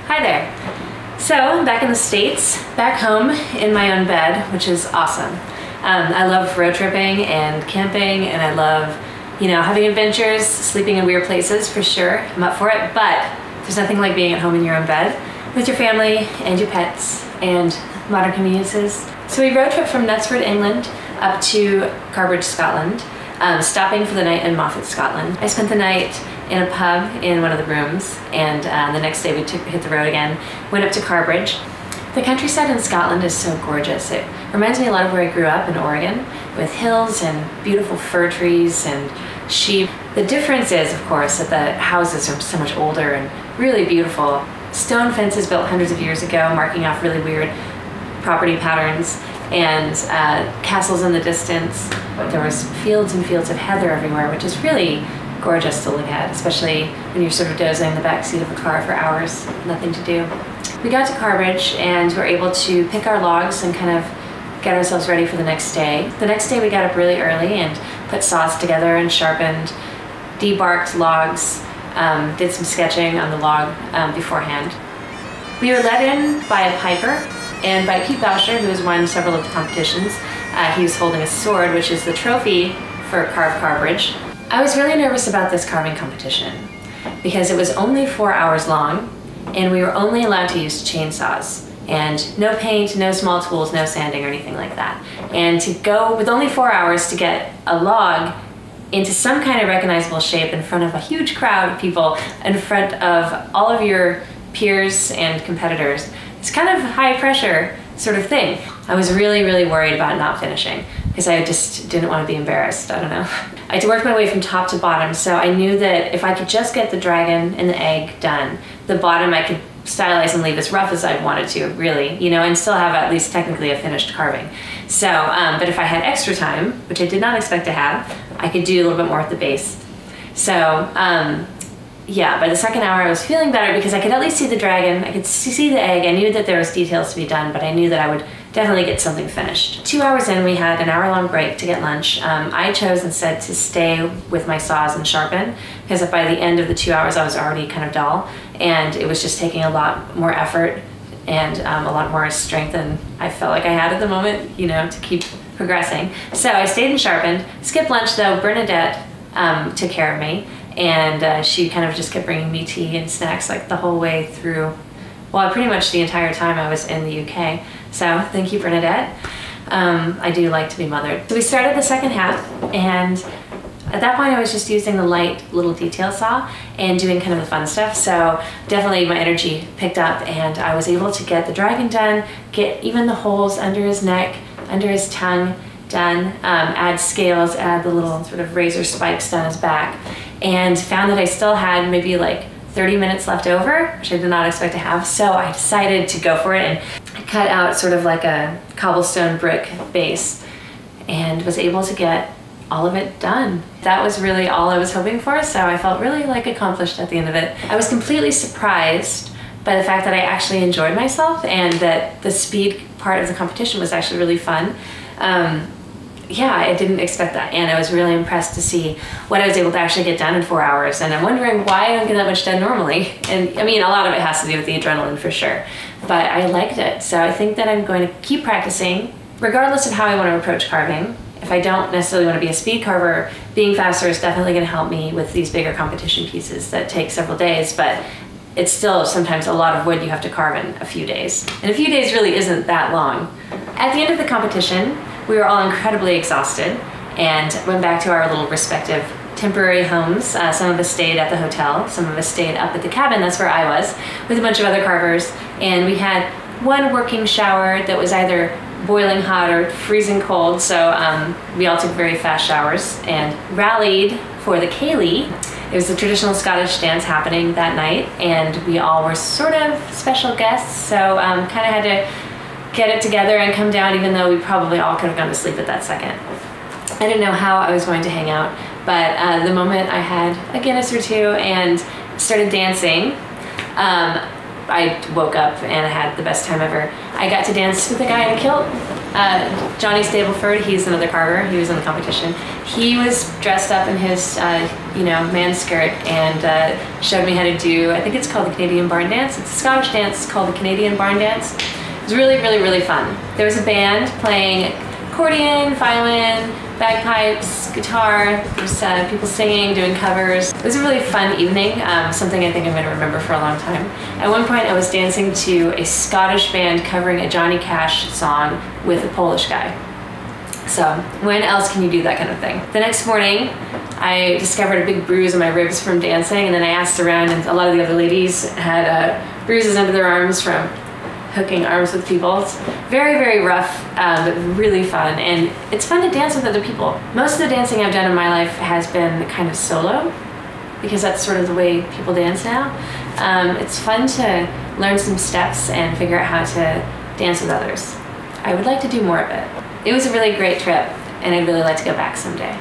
Hi there. So, I'm back in the States, back home in my own bed, which is awesome. I love road tripping and camping, and I love, having adventures, sleeping in weird places for sure. I'm up for it, but there's nothing like being at home in your own bed with your family and your pets and modern conveniences. So we road tripped from Knutsford, England up to Carrbridge, Scotland, stopping for the night in Moffat, Scotland. I spent the night in a pub in one of the rooms, and the next day we hit the road again, went up to Carrbridge. The countryside in Scotland is so gorgeous. It reminds me a lot of where I grew up in Oregon, with hills and beautiful fir trees and sheep. The difference is, of course, that the houses are so much older and really beautiful. Stone fences built hundreds of years ago, marking off really weird property patterns, and castles in the distance. There was fields and fields of heather everywhere, which is really gorgeous to look at, especially when you're sort of dozing in the back seat of a car for hours, nothing to do. We got to Carrbridge and were able to pick our logs and kind of get ourselves ready for the next day. The next day we got up really early and put saws together and sharpened, debarked logs, did some sketching on the log beforehand. We were led in by a piper and by Pete Boucher, who has won several of the competitions. He was holding a sword, which is the trophy for Carve Carrbridge. I was really nervous about this carving competition because it was only 4 hours long and we were only allowed to use chainsaws and no paint, no small tools, no sanding or anything like that. And to go with only 4 hours to get a log into some kind of recognizable shape in front of a huge crowd of people, in front of all of your peers and competitors, it's kind of high pressure sort of thing. I was really, really worried about not finishing because I just didn't want to be embarrassed. I don't know. I had to work my way from top to bottom, so I knew that if I could just get the dragon and the egg done, the bottom I could stylize and leave as rough as I wanted to, really, and still have at least technically a finished carving. So, but if I had extra time, which I did not expect to have, I could do a little bit more at the base. So, yeah, by the second hour I was feeling better because I could at least see the dragon, I could see the egg, I knew that there was details to be done, but I knew that I would definitely get something finished. 2 hours in, we had an hour-long break to get lunch. I chose instead to stay with my saws and sharpen because by the end of the 2 hours I was already kind of dull and it was just taking a lot more effort and a lot more strength than I felt like I had at the moment, to keep progressing. So I stayed and sharpened. Skipped lunch though. Bernadette took care of me, and she kind of just kept bringing me tea and snacks like the whole way through, well, pretty much the entire time I was in the UK. So thank you, Bernadette. I do like to be mothered. So we started the second half, and at that point I was just using the light little detail saw and doing kind of the fun stuff. So definitely my energy picked up and I was able to get the dragon done, get even the holes under his neck, under his tongue done, add scales, add the little sort of razor spikes down his back, and found that I still had maybe like 30 minutes left over, which I did not expect to have. So I decided to go for it and I cut out sort of like a cobblestone brick base and was able to get all of it done. That was really all I was hoping for, so I felt really like accomplished at the end of it. I was completely surprised by the fact that I actually enjoyed myself and that the speed part of the competition was actually really fun. Yeah, I didn't expect that, and I was really impressed to see what I was able to actually get done in 4 hours, and I'm wondering why I don't get that much done normally. And I mean, a lot of it has to do with the adrenaline for sure, but I liked it. So I think that I'm going to keep practicing regardless of how I want to approach carving. If I don't necessarily want to be a speed carver, being faster is definitely going to help me with these bigger competition pieces that take several days, but it's still sometimes a lot of wood you have to carve in a few days. And a few days really isn't that long. At the end of the competition, we were all incredibly exhausted and went back to our little respective temporary homes. Some of us stayed at the hotel, some of us stayed up at the cabin, that's where I was, with a bunch of other carvers. And we had one working shower that was either boiling hot or freezing cold, so we all took very fast showers and rallied for the Ceilidh. It was the traditional Scottish dance happening that night, and we all were sort of special guests, so kind of had to get it together and come down, even though we probably all could have gone to sleep at that second. I didn't know how I was going to hang out, but the moment I had a Guinness or two and started dancing, I woke up and I had the best time ever. I got to dance with a guy in a kilt. Johnny Stableford, he's another carver, he was in the competition. He was dressed up in his man's skirt and showed me how to do, I think it's called the Canadian Barn Dance. It's a Scottish dance called the Canadian Barn Dance. It was really, really, really fun. There was a band playing accordion, violin, bagpipes, guitar. There's people singing, doing covers. It was a really fun evening, something I think I'm going to remember for a long time. At one point I was dancing to a Scottish band covering a Johnny Cash song with a Polish guy. So when else can you do that kind of thing? The next morning I discovered a big bruise on my ribs from dancing, and then I asked around, and a lot of the other ladies had bruises under their arms from hooking arms with people. It's very, very rough, but really fun, and it's fun to dance with other people. Most of the dancing I've done in my life has been kind of solo, because that's sort of the way people dance now. It's fun to learn some steps and figure out how to dance with others. I would like to do more of it. It was a really great trip, and I'd really like to go back someday.